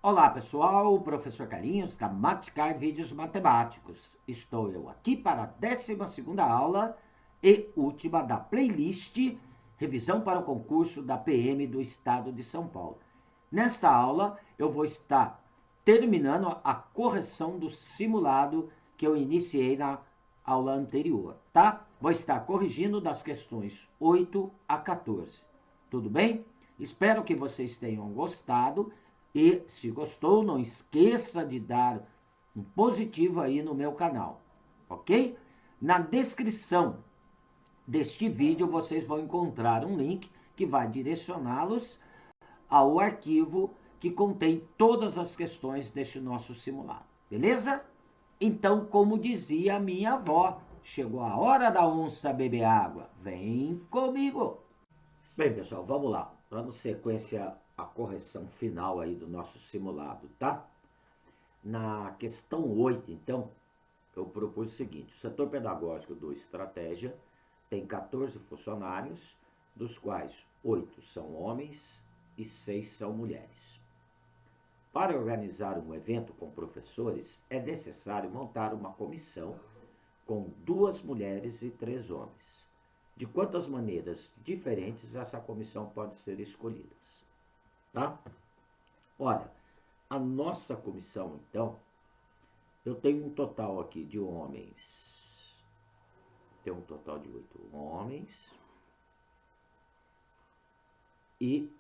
Olá pessoal, o professor Carlinhos da Maticar Vídeos Matemáticos. Estou eu aqui para a 12ª aula e última da playlist Revisão para o concurso da PM do Estado de São Paulo. Nesta aula eu vou estar terminando a correção do simulado que eu iniciei na aula anterior, tá? Vou estar corrigindo das questões 8 a 14. Tudo bem? Espero que vocês tenham gostado. E se gostou, não esqueça de dar um positivo aí no meu canal, ok? Na descrição deste vídeo vocês vão encontrar um link que vai direcioná-los ao arquivo que contém todas as questões deste nosso simulado, beleza? Então, como dizia a minha avó, chegou a hora da onça beber água, vem comigo! Bem, pessoal, vamos lá. Dando sequência à correção final aí do nosso simulado, tá? Na questão 8, então, eu propus o seguinte. O setor pedagógico do Estratégia tem 14 funcionários, dos quais 8 são homens e 6 são mulheres. Para organizar um evento com professores, é necessário montar uma comissão com 2 mulheres e 3 homens. De quantas maneiras diferentes essa comissão pode ser escolhida, tá? Olha, a nossa comissão, então, eu tenho um total aqui de homens, tem um total de 8 homens e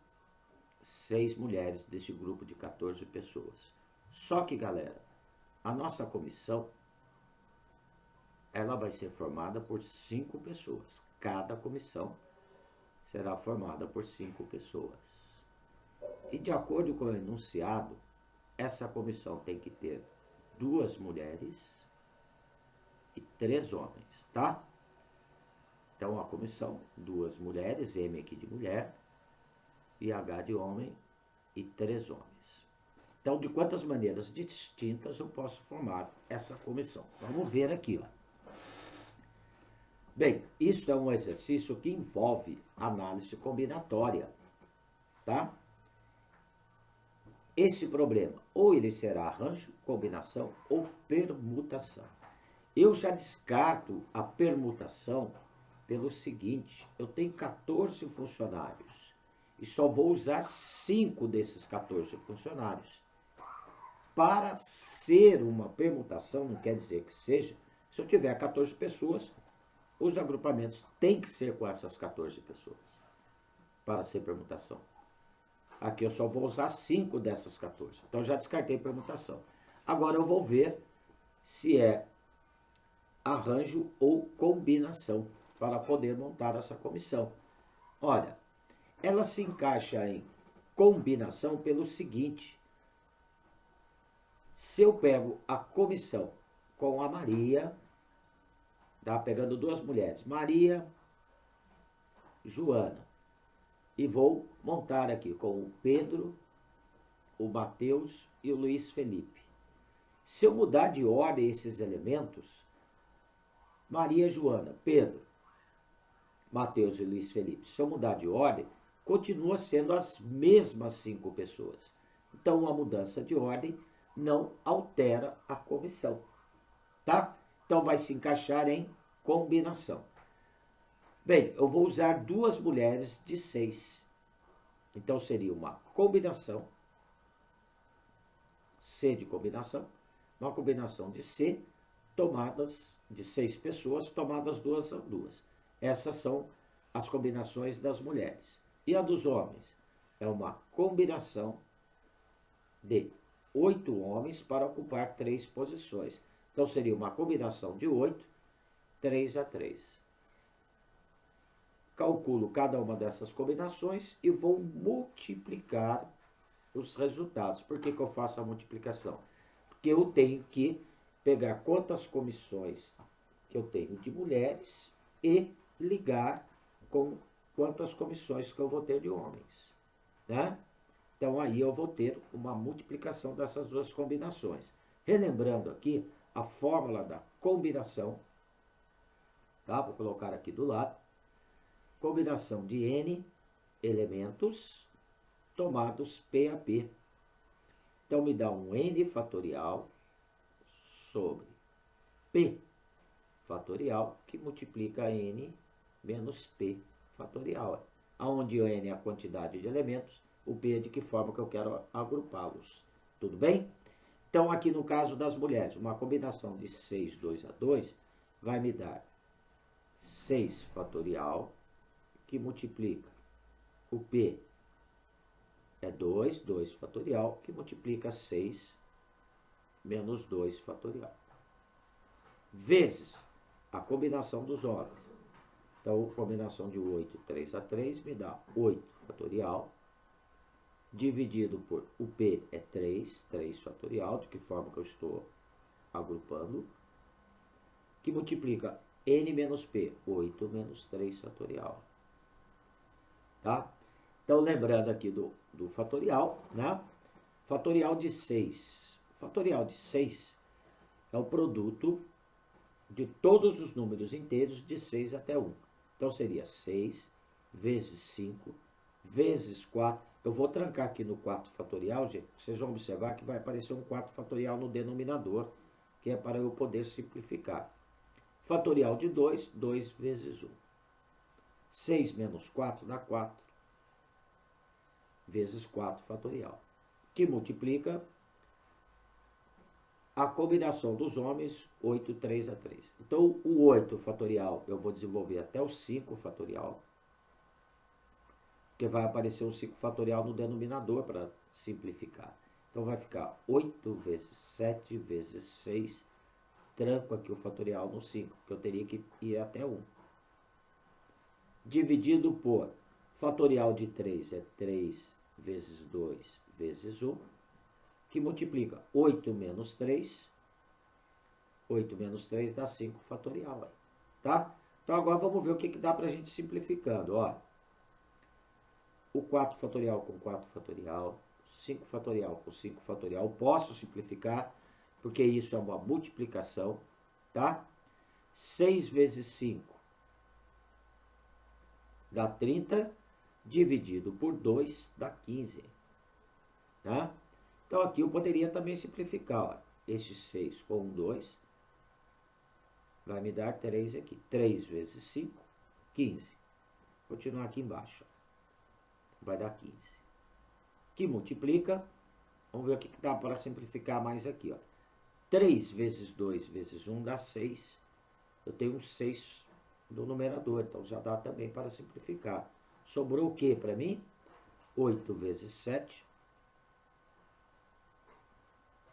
6 mulheres desse grupo de 14 pessoas. Só que, galera, a nossa comissão, ela vai ser formada por 5 pessoas. Cada comissão será formada por 5 pessoas. E de acordo com o enunciado, essa comissão tem que ter 2 mulheres e 3 homens, tá? Então a comissão, 2 mulheres, M aqui de mulher, e H de homem e 3 homens. Então, de quantas maneiras distintas eu posso formar essa comissão? Vamos ver aqui, ó. Bem, isso é um exercício que envolve análise combinatória, tá? Esse problema, ou ele será arranjo, combinação ou permutação. Eu já descarto a permutação pelo seguinte, eu tenho 14 funcionários e só vou usar 5 desses 14 funcionários. Para ser uma permutação, não quer dizer que seja, se eu tiver 14 pessoas, os agrupamentos têm que ser com essas 14 pessoas para ser permutação. Aqui eu só vou usar 5 dessas 14. Então eu já descartei permutação. Agora eu vou ver se é arranjo ou combinação para poder montar essa comissão. Olha, ela se encaixa em combinação pelo seguinte. Se eu pego a comissão com a Maria, tá? Pegando 2 mulheres, Maria, Joana, e vou montar aqui com o Pedro, o Mateus e o Luiz Felipe. Se eu mudar de ordem esses elementos, Maria, Joana, Pedro, Mateus e Luiz Felipe, se eu mudar de ordem, continua sendo as mesmas 5 pessoas. Então, a mudança de ordem não altera a comissão, tá? Então, vai se encaixar em combinação. Bem, eu vou usar 2 mulheres de 6. Então, seria uma combinação, C de combinação, uma combinação de C, tomadas de 6 pessoas, tomadas 2 a 2. Essas são as combinações das mulheres. E a dos homens? É uma combinação de 8 homens para ocupar 3 posições. Então, seria uma combinação de 8, 3 a 3. Calculo cada uma dessas combinações e vou multiplicar os resultados. Por que eu faço a multiplicação? Porque eu tenho que pegar quantas comissões que eu tenho de mulheres e ligar com quantas comissões que eu vou ter de homens, né? Então, aí eu vou ter uma multiplicação dessas 2 combinações. Relembrando aqui a fórmula da combinação, tá? Vou colocar aqui do lado. Combinação de N elementos tomados P a P. Então, me dá um n fatorial sobre p fatorial, que multiplica n menos p fatorial. Onde o n é a quantidade de elementos, o p é de que forma que eu quero agrupá-los. Tudo bem? Então, aqui no caso das mulheres, uma combinação de 6, 2 a 2 vai me dar 6 fatorial, que multiplica o p é 2, 2 fatorial, que multiplica 6 menos 2 fatorial. Vezes a combinação dos homens. Então, a combinação de 8, 3 a 3 me dá 8 fatorial, dividido por o P é 3, 3 fatorial, de que forma que eu estou agrupando, que multiplica N menos P, 8 menos 3 fatorial. Tá? Então, lembrando aqui do fatorial, né? Fatorial de 6. Fatorial de 6 é o produto de todos os números inteiros de 6 até 1. Então, seria 6 vezes 5 vezes 4. Eu vou trancar aqui no 4 fatorial, gente. Vocês vão observar que vai aparecer um 4 fatorial no denominador, que é para eu poder simplificar. Fatorial de 2, 2 vezes 1. 6 menos 4 dá 4, vezes 4 fatorial, que multiplica a combinação dos homens, 8, 3 a 3. Então, o 8 fatorial eu vou desenvolver até o 5 fatorial, porque vai aparecer um 5 fatorial no denominador para simplificar. Então, vai ficar 8 vezes 7 vezes 6, tranco aqui o fatorial no 5, que eu teria que ir até 1. Dividido por fatorial de 3 é 3 vezes 2 vezes 1, que multiplica 8 menos 3. 8 menos 3 dá 5 fatorial. Tá? Então, agora vamos ver o que dá para a gente simplificando. Ó, o 4 fatorial com 4 fatorial, 5 fatorial com 5 fatorial. Posso simplificar, porque isso é uma multiplicação. Tá? 6 vezes 5 dá 30, dividido por 2 dá 15. Tá? Então, aqui eu poderia também simplificar. Ó. Este 6 com 2 vai me dar 3 aqui. 3 vezes 5, 15. Vou continuar aqui embaixo. Ó. Vai dar 15. Que multiplica. Vamos ver o que dá para simplificar mais aqui. Ó. 3 vezes 2 vezes 1 dá 6. Eu tenho um 6 no numerador, então já dá também para simplificar. Sobrou o que para mim? 8 vezes 7.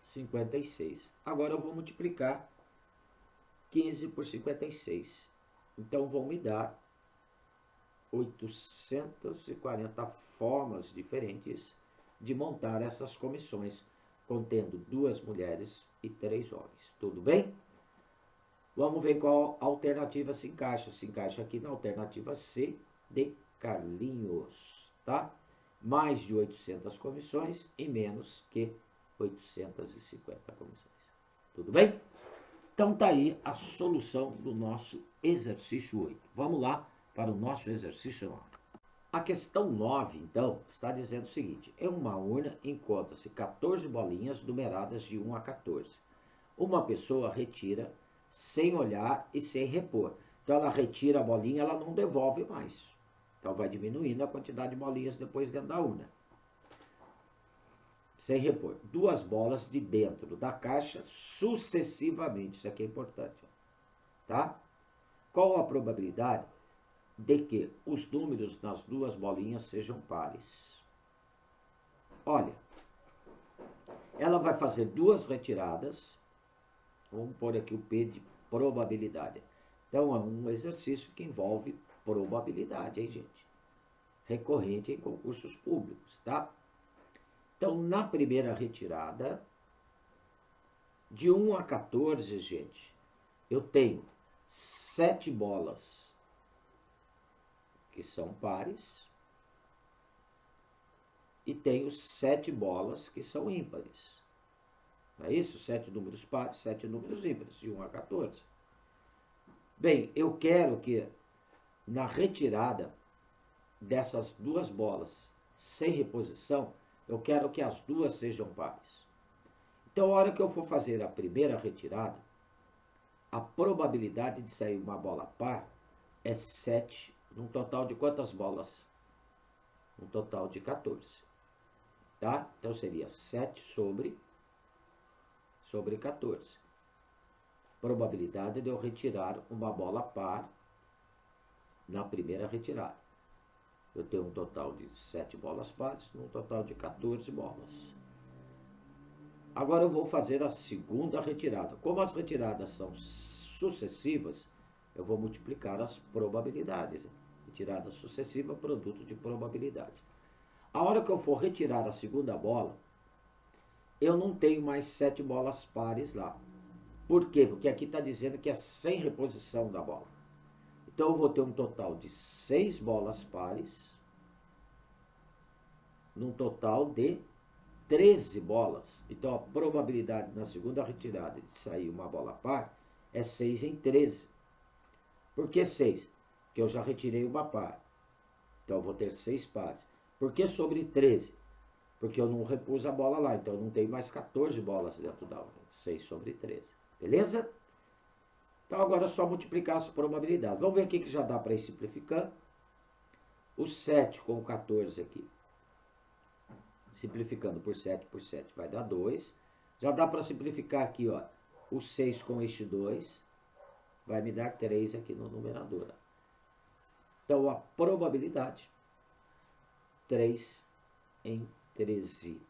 56. Agora eu vou multiplicar 15 por 56. Então, vão me dar 840 formas diferentes de montar essas comissões, contendo 2 mulheres e 3 homens. Tudo bem? Vamos ver qual alternativa se encaixa. Se encaixa aqui na alternativa C de Carlinhos, tá? Mais de 800 comissões e menos que 850 comissões. Tudo bem? Então, tá aí a solução do nosso exercício 8. Vamos lá para o nosso exercício 9. A questão 9, então, está dizendo o seguinte. Em uma urna encontra-se 14 bolinhas numeradas de 1 a 14. Uma pessoa retira sem olhar e sem repor. Então, ela retira a bolinha, ela não devolve mais. Então, vai diminuindo a quantidade de bolinhas depois dentro da urna. Sem repor. 2 bolas de dentro da caixa sucessivamente. Isso aqui é importante. Tá? Qual a probabilidade de que os números nas 2 bolinhas sejam pares? Olha, ela vai fazer 2 retiradas. Vamos pôr aqui o P de probabilidade. Então, é um exercício que envolve probabilidade, hein, gente? Recorrente em concursos públicos, tá? Então, na primeira retirada, de 1 a 14, gente, eu tenho 7 bolas que são pares e tenho 7 bolas que são ímpares. Não é isso? 7 números pares, 7 números ímpares, de 1 a 14. Bem, eu quero que na retirada dessas 2 bolas sem reposição, eu quero que as 2 sejam pares. Então, a hora que eu for fazer a primeira retirada, a probabilidade de sair uma bola par é 7, num total de quantas bolas? Um total de 14. Tá? Então, seria 7 sobre 14. Probabilidade de eu retirar uma bola par na primeira retirada. Eu tenho um total de 7 bolas pares, num total de 14 bolas. Agora eu vou fazer a segunda retirada. Como as retiradas são sucessivas, eu vou multiplicar as probabilidades. Retirada sucessiva, produto de probabilidades. A hora que eu for retirar a segunda bola, eu não tenho mais 7 bolas pares lá. Por quê? Porque aqui está dizendo que é sem reposição da bola. Então eu vou ter um total de 6 bolas pares, num total de 13 bolas. Então a probabilidade na segunda retirada de sair uma bola par é 6 em 13. Por que 6? Porque eu já retirei uma par. Então eu vou ter 6 pares. Por que sobre 13? Porque eu não repus a bola lá. Então eu não tenho mais 14 bolas dentro da outra. 6 sobre 13. Beleza? Então agora é só multiplicar as probabilidades. Vamos ver aqui que já dá para ir simplificando. O 7 com o 14 aqui. Simplificando por 7 vai dar 2. Já dá para simplificar aqui, ó. O 6 com este 2 vai me dar 3 aqui no numerador. Então a probabilidade 3 em 13.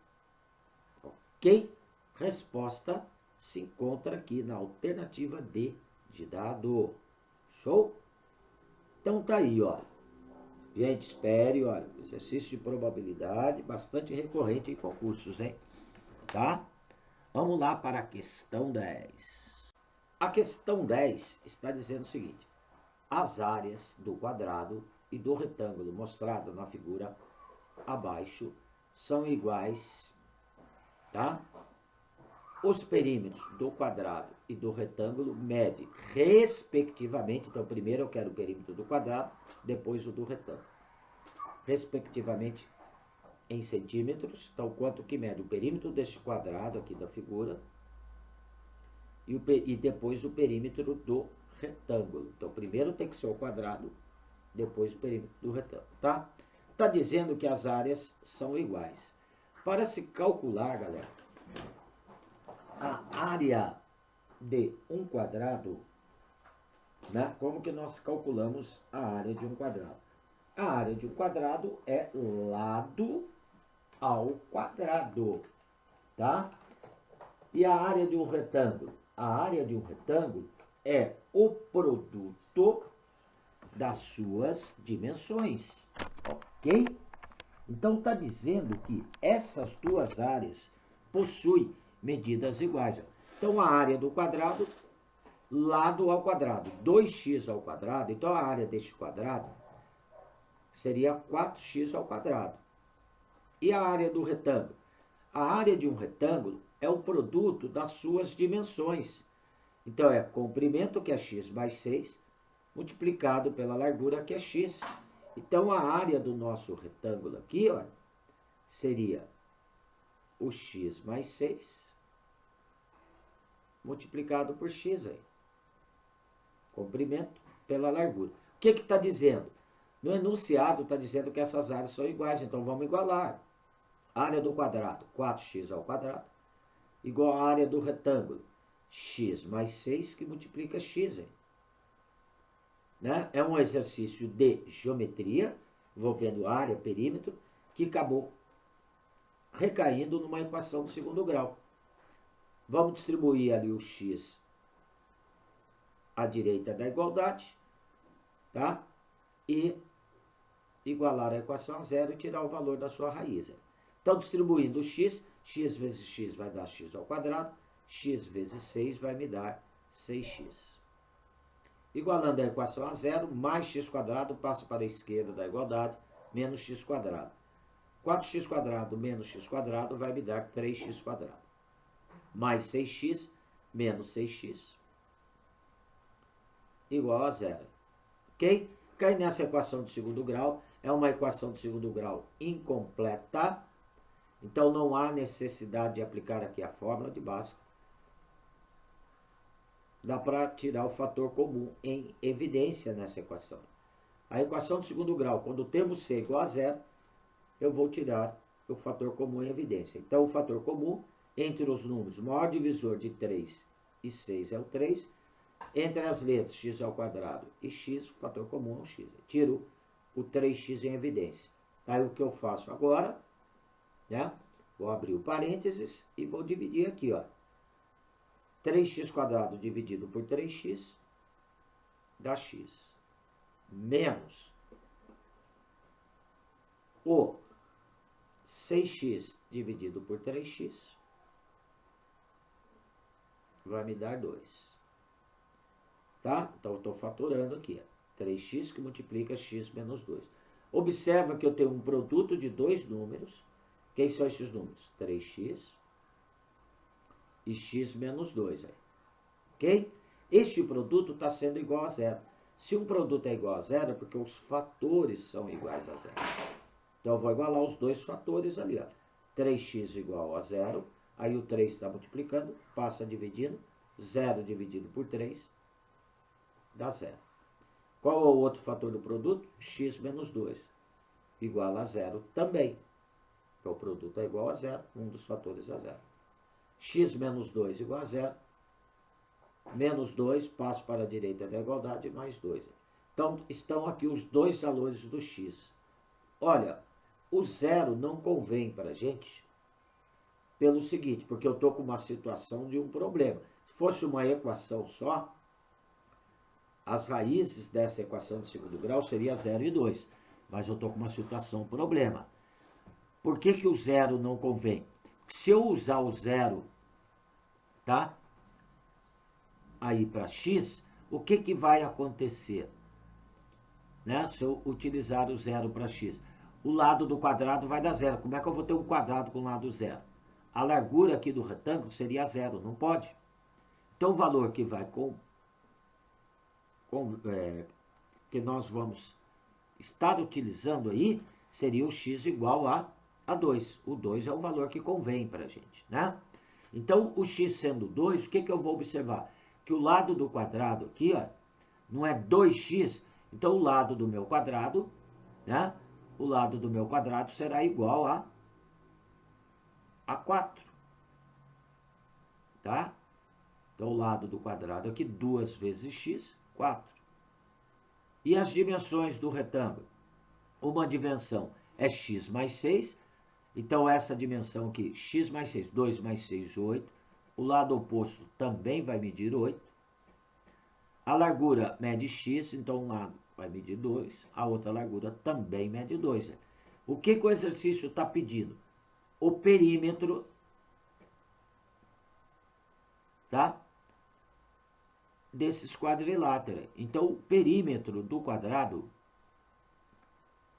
Ok? Resposta se encontra aqui na alternativa D de dado. Show? Então tá aí, ó. Gente, espere, olha, exercício de probabilidade bastante recorrente em concursos, hein? Tá? Vamos lá para a questão 10. A questão 10 está dizendo o seguinte: as áreas do quadrado e do retângulo mostrado na figura abaixo são iguais, tá? Os perímetros do quadrado e do retângulo medem, respectivamente, então primeiro eu quero o perímetro do quadrado, depois o do retângulo, respectivamente em centímetros. Então, quanto que mede o perímetro deste quadrado aqui da figura e depois o perímetro do retângulo. Então, primeiro tem que ser o quadrado, depois o perímetro do retângulo, tá? Tá dizendo que as áreas são iguais. Para se calcular, galera, a área de um quadrado, né? Como que nós calculamos a área de um quadrado? A área de um quadrado é lado ao quadrado, tá? E a área de um retângulo? A área de um retângulo é o produto das suas dimensões, ok? Então está dizendo que essas duas áreas possuem medidas iguais. Então a área do quadrado, lado ao quadrado, 2x ao quadrado, então a área deste quadrado seria 4x ao quadrado. E a área do retângulo? A área de um retângulo é o produto das suas dimensões. Então é comprimento, que é x mais 6, multiplicado pela largura, que é x. Então a área do nosso retângulo aqui, ó, seria o x mais 6 multiplicado por x aí. Comprimento pela largura. O que está dizendo? No enunciado está dizendo que essas áreas são iguais, então vamos igualar. Área do quadrado, 4x ao quadrado, igual à área do retângulo, x mais 6, que multiplica x aí. Né? É um exercício de geometria, envolvendo área, perímetro, que acabou recaindo numa equação de segundo grau. Vamos distribuir ali o x à direita da igualdade, tá? E igualar a equação a zero e tirar o valor da sua raiz. Então, distribuindo o x, x vezes x vai dar x ao quadrado, x vezes 6 vai me dar 6x. Igualando a equação a zero, mais x quadrado passa para a esquerda da igualdade, menos x quadrado. 4x quadrado menos x quadrado vai me dar 3x quadrado. Mais 6x menos 6x igual a zero. Ok? Cai nessa equação de segundo grau. É uma equação de segundo grau incompleta. Então não há necessidade de aplicar aqui a fórmula de Bhaskara. Dá para tirar o fator comum em evidência nessa equação. A equação de segundo grau, quando o termo C é igual a zero, eu vou tirar o fator comum em evidência. Então, o fator comum entre os números, o maior divisor de 3 e 6 é o 3. Entre as letras x ao quadrado e x, o fator comum é o x. Eu tiro o 3x em evidência. Aí o que eu faço agora, né? Vou abrir o parênteses e vou dividir aqui, ó. 3x quadrado dividido por 3x dá x. Menos o 6x dividido por 3x vai me dar 2. Tá? Então, eu estou fatorando aqui. Ó. 3x que multiplica x menos 2. Observa que eu tenho um produto de dois números. Quem são esses números? 3x e x menos 2. Aí. Ok? Este produto está sendo igual a zero. Se um produto é igual a zero, é porque os fatores são iguais a zero. Então, eu vou igualar os dois fatores ali. Ó. 3x igual a zero. Aí o 3 está multiplicando, passa dividindo. 0 dividido por 3 dá zero. Qual é o outro fator do produto? X menos 2. Igual a zero também. Então, o produto é igual a zero. Um dos fatores é zero. X menos 2 igual a zero. Menos 2, passo para a direita da igualdade, mais 2. Então, estão aqui os dois valores do x. Olha, o zero não convém para a gente pelo seguinte, porque eu estou com uma situação de um problema. Se fosse uma equação só, as raízes dessa equação de segundo grau seria 0 e 2. Mas eu estou com uma situação problema. Por que que o zero não convém? Se eu usar o zero, tá? Aí para x, o que que vai acontecer? Né? Se eu utilizar o zero para x. O lado do quadrado vai dar zero. Como é que eu vou ter um quadrado com lado zero? A largura aqui do retângulo seria zero, não pode. Então, o valor que vai que nós vamos estar utilizando aí seria o x igual a 2. O 2 é o valor que convém para a gente, né? Então, o x sendo 2, o que que eu vou observar? Que o lado do quadrado aqui, ó, não é 2x, então o lado do meu quadrado, né? O lado do meu quadrado será igual a 4. Tá? Então, o lado do quadrado aqui, 2 vezes x, 4. E as dimensões do retângulo? Uma dimensão é x mais 6. Então, essa dimensão aqui, x mais 6, 2 mais 6, 8. O lado oposto também vai medir 8. A largura mede x, então um lado vai medir 2. A outra largura também mede 2. O que que o exercício está pedindo? O perímetro, tá? Desses quadriláteros. Então, o perímetro do quadrado, o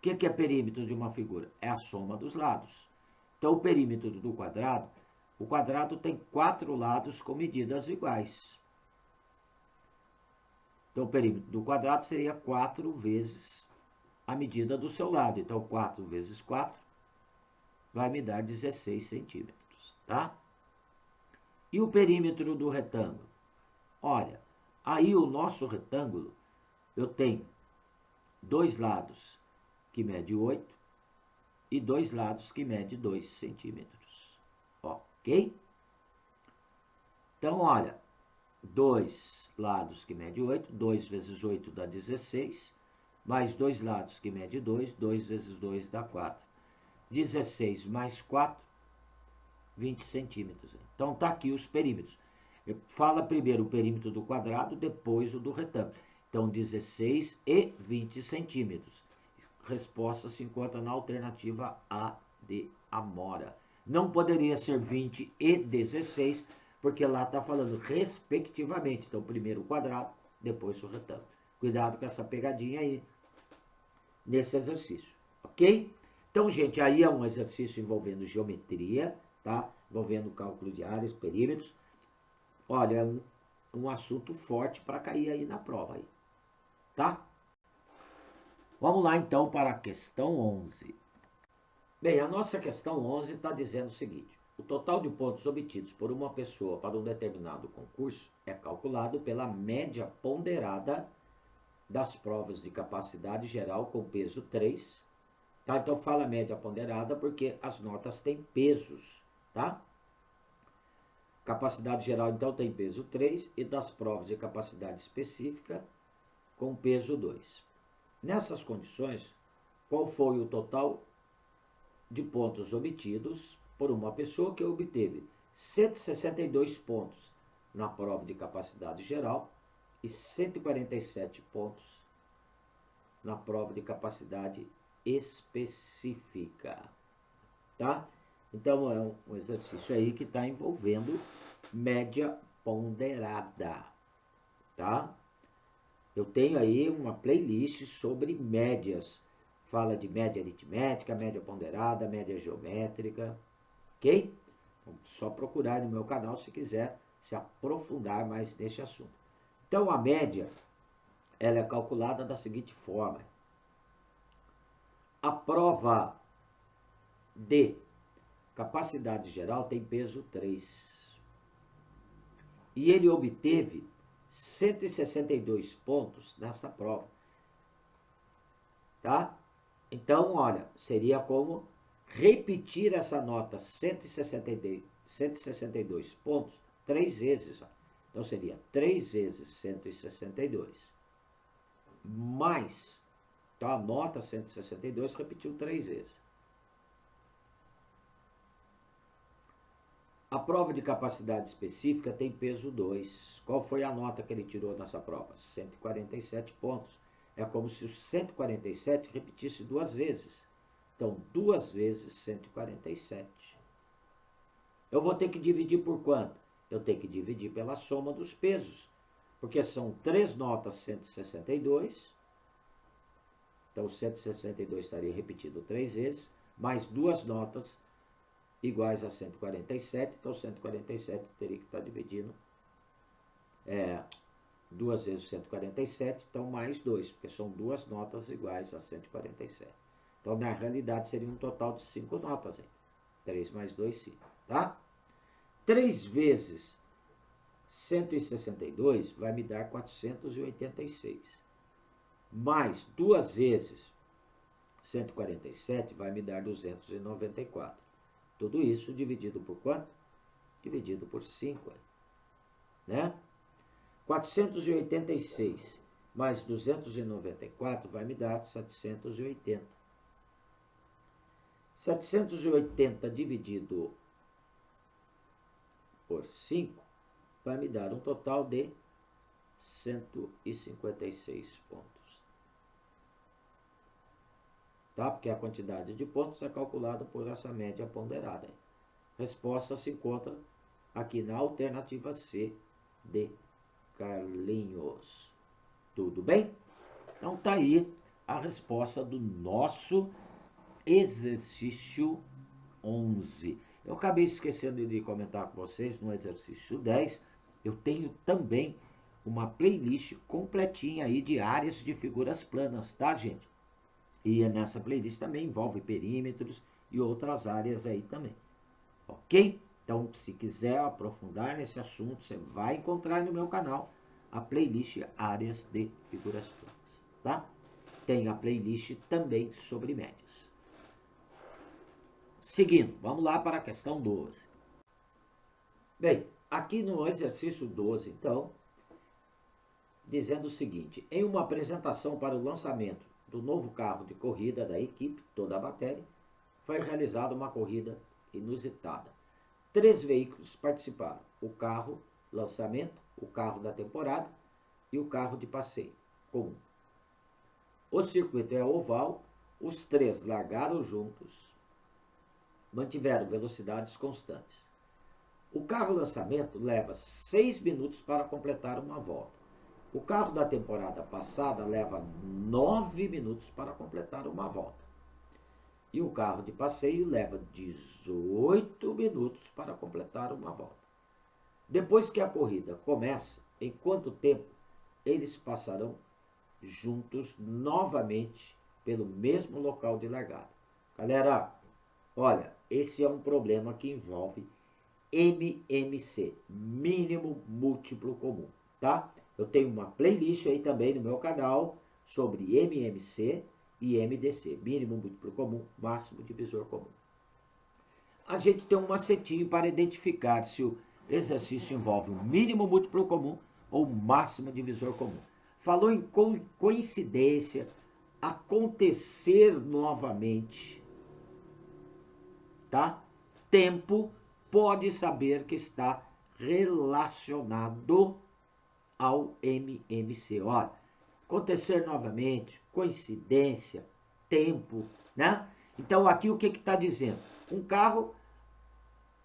que que é perímetro de uma figura? É a soma dos lados. Então, o perímetro do quadrado, o quadrado tem 4 lados com medidas iguais. Então, o perímetro do quadrado seria 4 vezes a medida do seu lado. Então, 4 vezes 4 vai me dar 16 centímetros, tá? E o perímetro do retângulo? Olha, aí o nosso retângulo, eu tenho 2 lados que mede 8 e 2 lados que mede 2 centímetros. Ok? Então, olha, 2 lados que mede 8, 2 vezes 8 dá 16, mais 2 lados que mede 2, 2 vezes 2 dá 4. 16 mais 4, 20 centímetros. Então, tá aqui os perímetros. Fala primeiro o perímetro do quadrado, depois o do retângulo. Então, 16 e 20 centímetros. Resposta se encontra na alternativa A de Amora. Não poderia ser 20 e 16, porque lá está falando respectivamente. Então, primeiro o quadrado, depois o retângulo. Cuidado com essa pegadinha aí nesse exercício, ok? Então, gente, aí é um exercício envolvendo geometria, tá? Envolvendo cálculo de áreas, perímetros. Olha, é um assunto forte para cair aí na prova, aí, tá? Vamos lá, então, para a questão 11. Bem, a nossa questão 11 está dizendo o seguinte: o total de pontos obtidos por uma pessoa para um determinado concurso é calculado pela média ponderada das provas de capacidade geral com peso 3. Tá? Então fala média ponderada porque as notas têm pesos, tá? Capacidade geral, então, tem peso 3 e das provas de capacidade específica com peso 2. Nessas condições, qual foi o total de pontos obtidos por uma pessoa que obteve 162 pontos na prova de capacidade geral e 147 pontos na prova de capacidade específica, tá? Então é um exercício aí que está envolvendo média ponderada, tá? Eu tenho aí uma playlist sobre médias. Fala de média aritmética, média ponderada, média geométrica, ok? Então, só procurar no meu canal se quiser se aprofundar mais nesse assunto. Então a média, ela é calculada da seguinte forma. A prova de capacidade geral tem peso 3. E ele obteve 162 pontos nessa prova. Tá? Então, olha, seria como repetir essa nota 162 pontos 3 vezes. Ó. Então, seria 3 vezes 162. Mais, então a nota 162 repetiu 3 vezes. A prova de capacidade específica tem peso 2. Qual foi a nota que ele tirou nessa prova? 147 pontos. É como se o 147 repetisse 2 vezes. Então, 2 vezes 147. Eu vou ter que dividir por quanto? Eu tenho que dividir pela soma dos pesos. Porque são 3 notas 162. Então, o 162 estaria repetido 3 vezes. Mais 2 notas iguais a 147, então 147 teria que estar dividindo 2 vezes 147, então mais 2, porque são 2 notas iguais a 147. Então, na realidade, seria um total de 5 notas aí. 3 mais 2, 5, tá? 3 vezes 162 vai me dar 486. Mais 2 vezes 147 vai me dar 294. Tudo isso dividido por quanto? Dividido por 5, né? 486 mais 294 vai me dar 780. 780 dividido por 5 vai me dar um total de 156 pontos. Tá? Porque a quantidade de pontos é calculada por essa média ponderada. Resposta se encontra aqui na alternativa C de Carlinhos. Tudo bem? Então tá aí a resposta do nosso exercício 11. Eu acabei esquecendo de comentar com vocês no exercício 10. Eu tenho também uma playlist completinha aí de áreas de figuras planas, tá, gente? E nessa playlist também envolve perímetros e outras áreas aí também. Ok? Então, se quiser aprofundar nesse assunto, você vai encontrar no meu canal a playlist Áreas de Figuras Planas. Tá? Tem a playlist também sobre médias. Seguindo, vamos lá para a questão 12. Bem, aqui no exercício 12, então, dizendo o seguinte: em uma apresentação para o lançamento do novo carro de corrida da equipe, toda a matéria, foi realizada uma corrida inusitada. 3 veículos participaram: o carro lançamento, o carro da temporada e o carro de passeio comum. O circuito é oval, os 3 largaram juntos, mantiveram velocidades constantes. O carro lançamento leva 6 minutos para completar uma volta. O carro da temporada passada leva 9 minutos para completar uma volta. E o carro de passeio leva 18 minutos para completar uma volta. Depois que a corrida começa, em quanto tempo eles passarão juntos novamente pelo mesmo local de largada? Galera, Olha, esse é um problema que envolve MMC, mínimo múltiplo comum, tá? Eu tenho uma playlist aí também no meu canal sobre MMC e MDC, mínimo múltiplo comum, máximo divisor comum. A gente tem um macetinho para identificar se o exercício envolve um mínimo múltiplo comum ou máximo divisor comum. Falou em coincidência, acontecer novamente, tá? Tempo, pode saber que está relacionado ao MMC. Olha, acontecer novamente, coincidência, tempo, né? Então aqui o que está dizendo? Um carro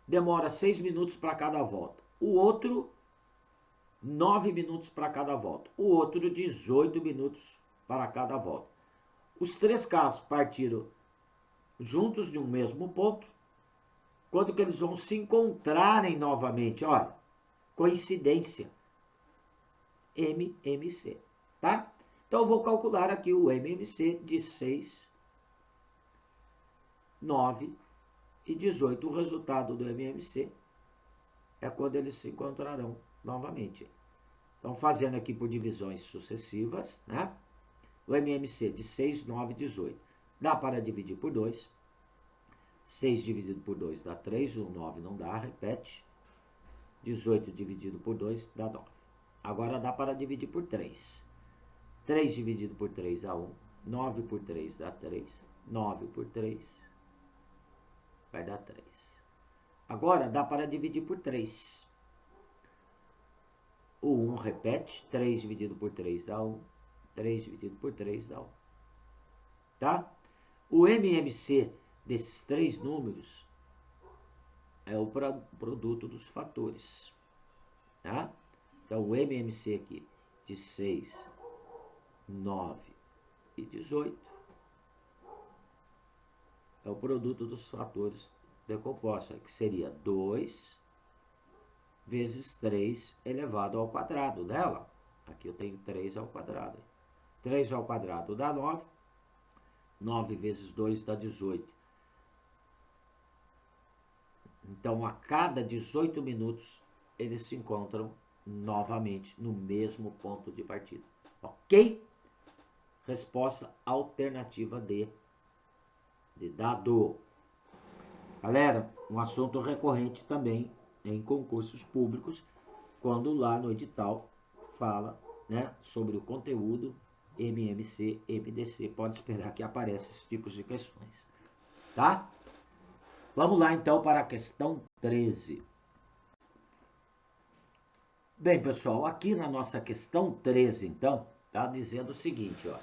demora 6 minutos para cada volta. O outro, 9 minutos para cada volta. O outro, 18 minutos para cada volta. Os três carros partiram juntos de um mesmo ponto. Quando que eles vão se encontrarem novamente? Olha, coincidência. MMC, tá? Então eu vou calcular aqui o MMC de 6, 9 e 18. O resultado do MMC é quando eles se encontrarão novamente. Então, fazendo aqui por divisões sucessivas, né? O MMC de 6, 9 e 18. Dá para dividir por 2. 6 dividido por 2 dá 3, o 9 não dá, repete. 18 dividido por 2 dá 9. Agora dá para dividir por 3. 3 dividido por 3 dá 1. 9 por 3 dá 3. 9 por 3 vai dar 3. Agora dá para dividir por 3. O 1 repete. 3 dividido por 3 dá 1. 3 dividido por 3 dá 1. Tá? O MMC desses três números é o produto dos fatores. Tá? Então, o MMC aqui de 6, 9 e 18 é o produto dos fatores decompostos, que seria 2 vezes 3 elevado ao quadrado dela. Aqui eu tenho 3 ao quadrado. 3 ao quadrado dá 9. 9 vezes 2 dá 18. Então, a cada 18 minutos, eles se encontram novamente no mesmo ponto de partida. Ok? Resposta alternativa D de dado. Galera, um assunto recorrente também em concursos públicos, quando lá no edital fala, né, sobre o conteúdo MMC, MDC. Pode esperar que apareçam esses tipos de questões. Tá? Vamos lá então para a questão 13. Bem, pessoal, aqui na nossa questão 13, então, está dizendo o seguinte, ó.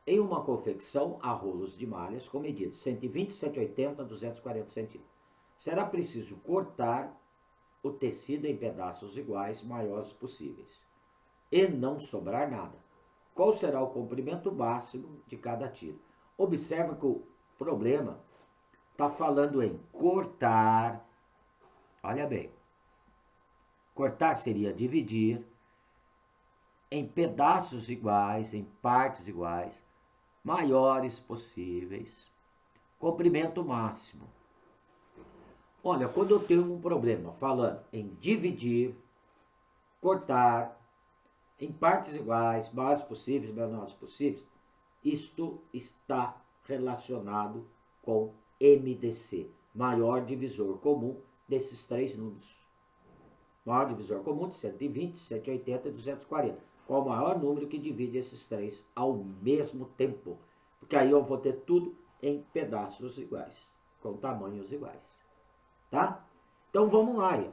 Em uma confecção a rolos de malhas com medidas 120, 180, 240 centímetros, será preciso cortar o tecido em pedaços iguais, maiores possíveis, e não sobrar nada. Qual será o comprimento máximo de cada tiro? Observa que o problema está falando em cortar. Olha bem. Cortar seria dividir em pedaços iguais, em partes iguais, maiores possíveis, comprimento máximo. Olha, quando eu tenho um problema falando em dividir, cortar, em partes iguais, maiores possíveis, menores possíveis, isto está relacionado com MDC, maior divisor comum desses três números. Maior divisor comum de 120, 180 e 240. Qual o maior número que divide esses três ao mesmo tempo? Porque aí eu vou ter tudo em pedaços iguais, com tamanhos iguais. Tá? Então vamos lá aí.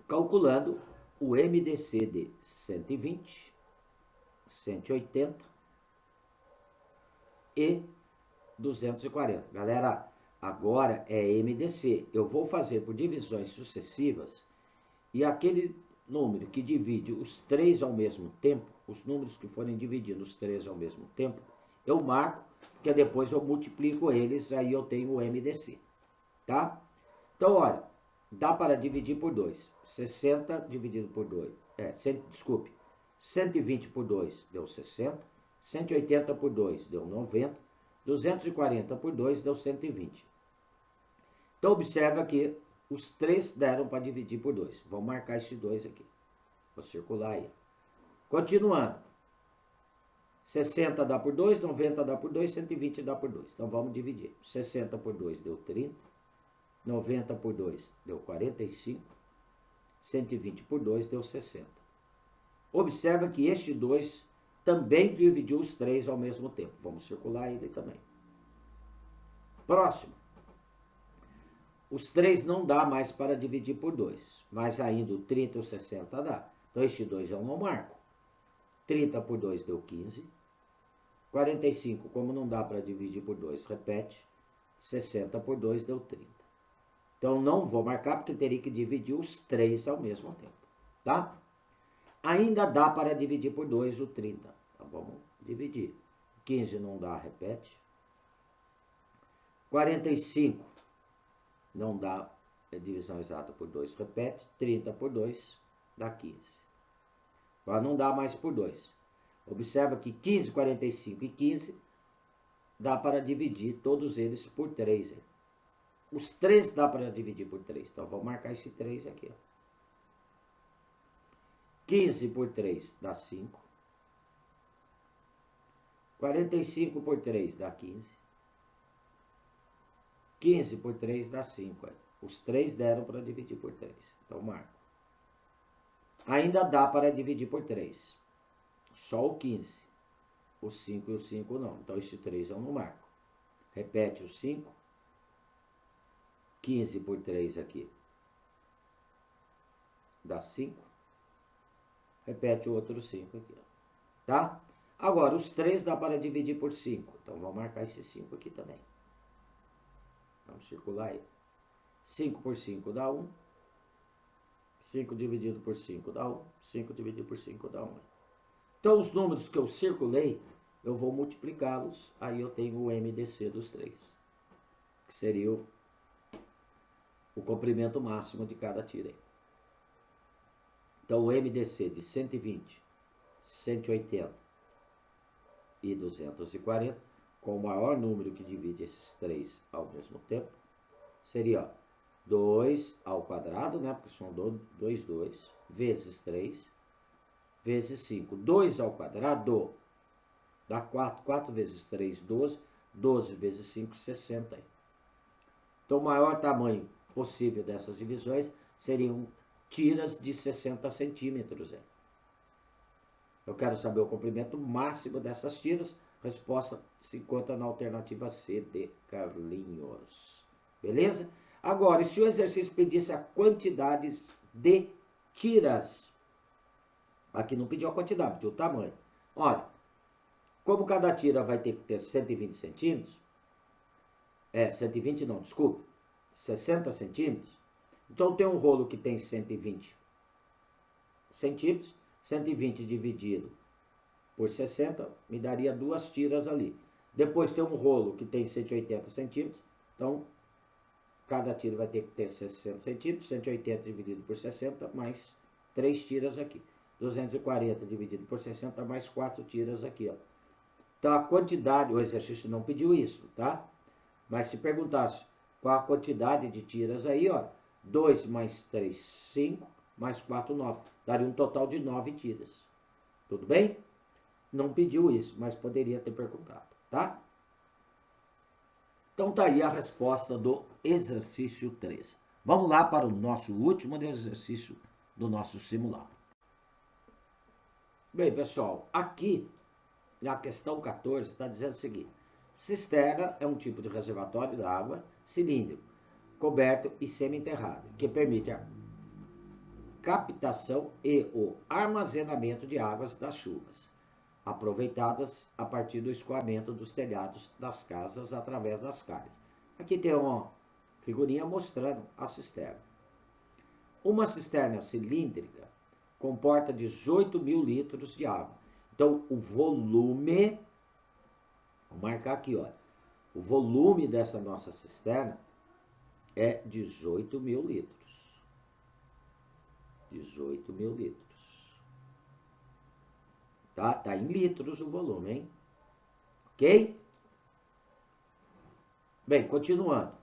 Calculando o MDC de 120, 180 e 240. Galera, agora é MDC. Eu vou fazer por divisões sucessivas e aquele número que divide os três ao mesmo tempo, os números que forem dividindo os três ao mesmo tempo, eu marco, porque depois eu multiplico eles, aí eu tenho o MDC. Tá? Então, olha, dá para dividir por 2. 60 dividido por 2. 120 por 2 deu 60. 180 por 2 deu 90. 240 por 2 deu 120. Então, observa que os 3 deram para dividir por 2. Vamos marcar esse 2 aqui. Vou circular aí. Continuando. 60 dá por 2, 90 dá por 2, 120 dá por 2. Então, vamos dividir. 60 por 2 deu 30. 90 por 2 deu 45. 120 por 2 deu 60. Observa que este 2 também dividiu os 3 ao mesmo tempo. Vamos circular ele também. Próximo. Os 3 não dá mais para dividir por 2, mas ainda o 30 e o 60 dá. Então, este 2 eu não marco. 30 por 2 deu 15. 45, como não dá para dividir por 2, repete. 60 por 2 deu 30. Então, não vou marcar porque teria que dividir os 3 ao mesmo tempo, tá? Ainda dá para dividir por 2 o 30. Então, vamos dividir. 15 não dá, repete. 45 não dá divisão exata por 2, repete. 30 por 2 dá 15. Agora não dá mais por 2. Observa que 15, 45 e 15 dá para dividir todos eles por 3. Hein? Os 3 dá para dividir por 3. Então, vou marcar esse 3 aqui. Ó. 15 por 3 dá 5. 45 por 3 dá 15. 15 por 3 dá 5. Os 3 deram para dividir por 3. Então, marco. Ainda dá para dividir por 3. Só o 15. O 5 e o 5 não. Então, esse 3 eu não marco. Repete o 5. 15 por 3 aqui. Dá 5. Repete o outro 5 aqui. Tá? Agora, os 3 dá para dividir por 5. Então, vou marcar esse 5 aqui também. Vamos circular aí. 5 por 5 dá 1. 5 dividido por 5 dá 1. 5 dividido por 5 dá 1. Então, os números que eu circulei, eu vou multiplicá-los. Aí eu tenho o MDC dos 3. Que seria o comprimento máximo de cada tira aí. Então, o MDC de 120, 180 e 240, com o maior número que divide esses 3 ao mesmo tempo, seria 2 ao quadrado, né? Porque são 2, vezes 3, vezes 5. 2 ao quadrado dá 4. 4 vezes 3, 12. 12 vezes 5, 60. Então, o maior tamanho possível dessas divisões seriam tiras de 60 centímetros. Eu quero saber o comprimento máximo dessas tiras. Resposta se encontra na alternativa C de Carlinhos. Beleza? Agora, e se o exercício pedisse a quantidade de tiras? Aqui não pediu a quantidade, pediu o tamanho. Olha, como cada tira vai ter que ter 120 centímetros, 120 não, desculpa, 60 centímetros, então tem um rolo que tem 120 centímetros, 120 dividido por 60, me daria 2 tiras ali. Depois tem um rolo que tem 180 centímetros, então cada tira vai ter que ter 60 centímetros, 180 dividido por 60, mais 3 tiras aqui. 240 dividido por 60, mais 4 tiras aqui, ó. Então a quantidade, o exercício não pediu isso, tá? Mas se perguntasse qual a quantidade de tiras aí, ó, 2 mais 3, 5, mais 4, 9. Daria um total de 9 tiras. Tudo bem? Não pediu isso, mas poderia ter perguntado, tá? Então tá aí a resposta do exercício 13. Vamos lá para o nosso último exercício do nosso simulado. Bem, pessoal, aqui na questão 14 está dizendo o seguinte: cisterna é um tipo de reservatório de água cilíndrico, coberto e semi-enterrado, que permite a captação e o armazenamento de águas das chuvas, aproveitadas a partir do escoamento dos telhados das casas através das calhas. Aqui tem uma figurinha mostrando a cisterna. Uma cisterna cilíndrica comporta 18.000 litros de água. Então, o volume, vou marcar aqui, olha, o volume dessa nossa cisterna é 18.000 litros. 18.000 litros. Tá em litros o volume, hein? Ok? Bem, continuando.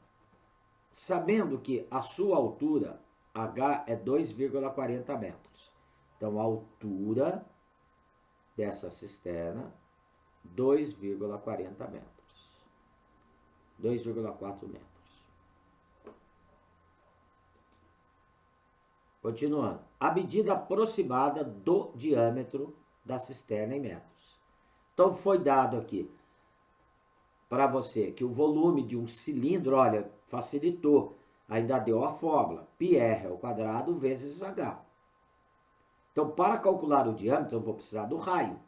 Sabendo que a sua altura, H, é 2,40 metros. Então, a altura dessa cisterna, 2,40 metros. 2,4 metros. Continuando. A medida aproximada do diâmetro da cisterna em metros. Então, foi dado aqui para você que o volume de um cilindro, olha, facilitou. Ainda deu a fórmula, πr² vezes h. Então, para calcular o diâmetro, eu vou precisar do raio.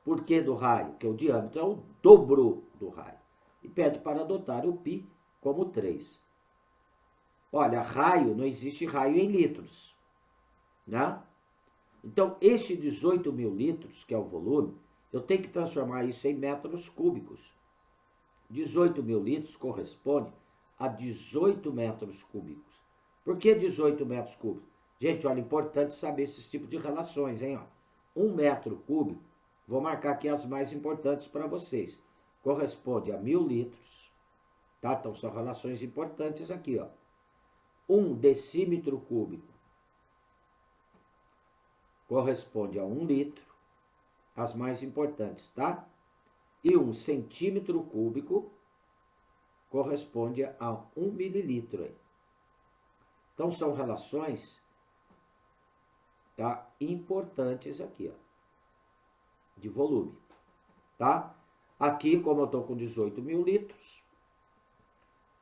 Por que do raio? Porque o diâmetro é o dobro do raio. E pede para adotar o π como 3. Olha, raio, não existe raio em litros, né? Então, este 18 mil litros, que é o volume, eu tenho que transformar isso em metros cúbicos. 18 mil litros corresponde a 18 metros cúbicos. Por que 18 metros cúbicos? Gente, olha, é importante saber esses tipos de relações, hein? 1 metro cúbico, vou marcar aqui as mais importantes para vocês. Corresponde a 1000 litros, tá? Então, são relações importantes aqui, ó. 1 decímetro cúbico corresponde a 1 litro, as mais importantes, tá? E 1 centímetro cúbico corresponde a 1 mililitro. Então, são relações, tá, importantes aqui, ó, de volume, tá? Aqui, como eu estou com 18 mil litros,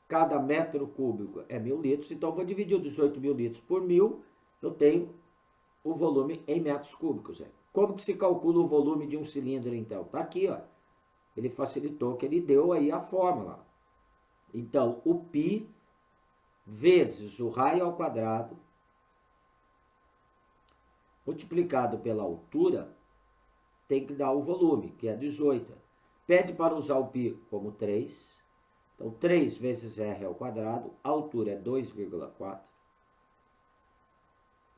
cada metro cúbico é 1000 litros, então eu vou dividir os 18 mil litros por 1000, eu tenho o volume em metros cúbicos. Como que se calcula o volume de um cilindro, então? Tá aqui, ó. Ele facilitou que ele deu aí a fórmula. Então, o π vezes o raio ao quadrado multiplicado pela altura tem que dar o volume, que é 18. Pede para usar o π como 3. Então, 3 vezes r ao quadrado, a altura é 2,4.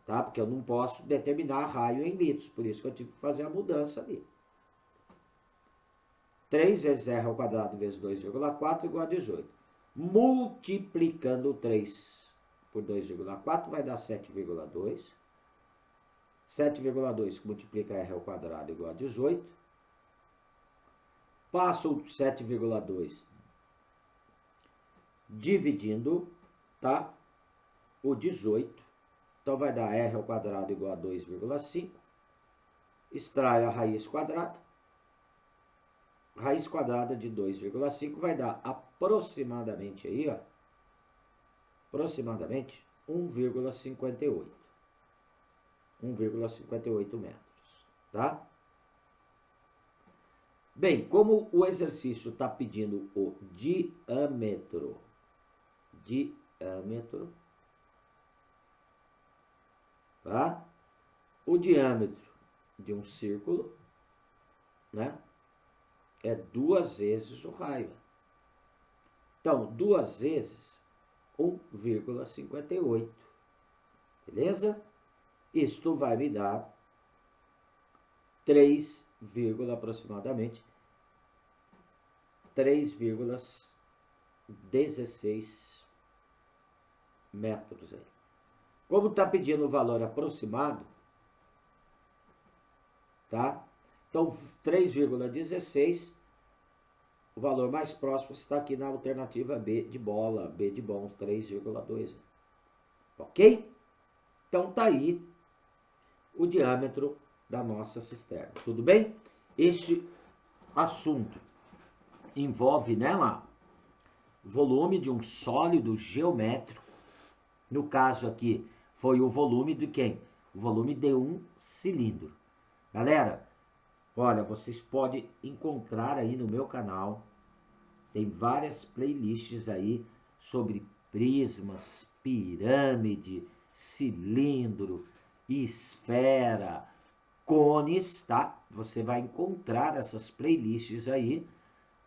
Tá? Porque eu não posso determinar raio em litros, por isso que eu tive que fazer a mudança ali. 3 vezes r ao quadrado vezes 2,4 igual a 18. Multiplicando 3 por 2,4 vai dar 7,2. 7,2 que multiplica r ao quadrado igual a 18. Passo o 7,2 dividindo, tá? O 18. Então vai dar r ao quadrado igual a 2,5. Extrai a raiz quadrada. Raiz quadrada de 2,5 vai dar aproximadamente aí, ó. Aproximadamente 1,58. 1,58 metros, tá? Bem, como o exercício está pedindo o diâmetro, tá? O diâmetro de um círculo, né? É 2 vezes o raio. Então, 2 vezes 1,58. Beleza? Isto vai me dar 3, aproximadamente 3,16 metros aí. Como está pedindo o valor aproximado, tá? Então, 3,16, o valor mais próximo está aqui na alternativa B de bola, B de bom, 3,2. Ok? Então, tá aí o diâmetro da nossa cisterna. Tudo bem? Este assunto envolve, né, lá, volume de um sólido geométrico. No caso aqui, foi o volume de quem? O volume de um cilindro. Galera, olha, vocês podem encontrar aí no meu canal, tem várias playlists aí sobre prismas, pirâmide, cilindro, esfera, cones, tá? Você vai encontrar essas playlists aí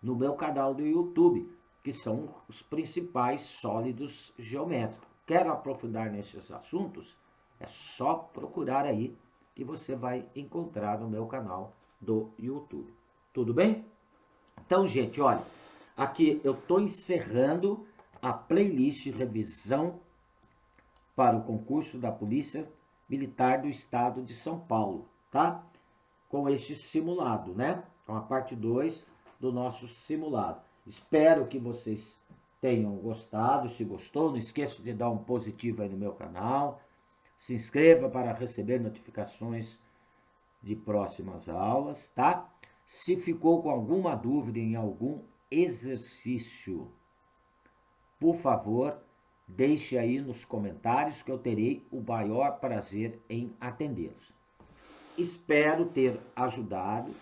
no meu canal do YouTube, que são os principais sólidos geométricos. Quer aprofundar nesses assuntos? É só procurar aí que você vai encontrar no meu canal do YouTube. Tudo bem? Então, gente, olha, Aqui eu estou encerrando a playlist revisão para o concurso da Polícia Militar do Estado de São Paulo, tá? Com este simulado, né? Com a parte 2 do nosso simulado. Espero que vocês tenham gostado. Se gostou, não esqueça de dar um positivo aí no meu canal. Se inscreva para receber notificações de próximas aulas, tá? Se ficou com alguma dúvida em algum exercício, por favor, deixe aí nos comentários que eu terei o maior prazer em atendê-los. Espero ter ajudado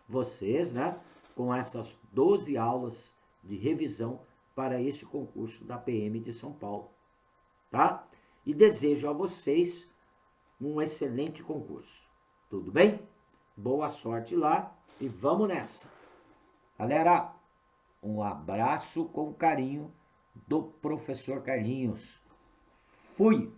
vocês, né, com essas 12 aulas de revisão para este concurso da PM de São Paulo, tá? E desejo a vocês um excelente concurso. Tudo bem? Boa sorte lá e vamos nessa. Galera, um abraço com carinho do professor Carlinhos. Fui!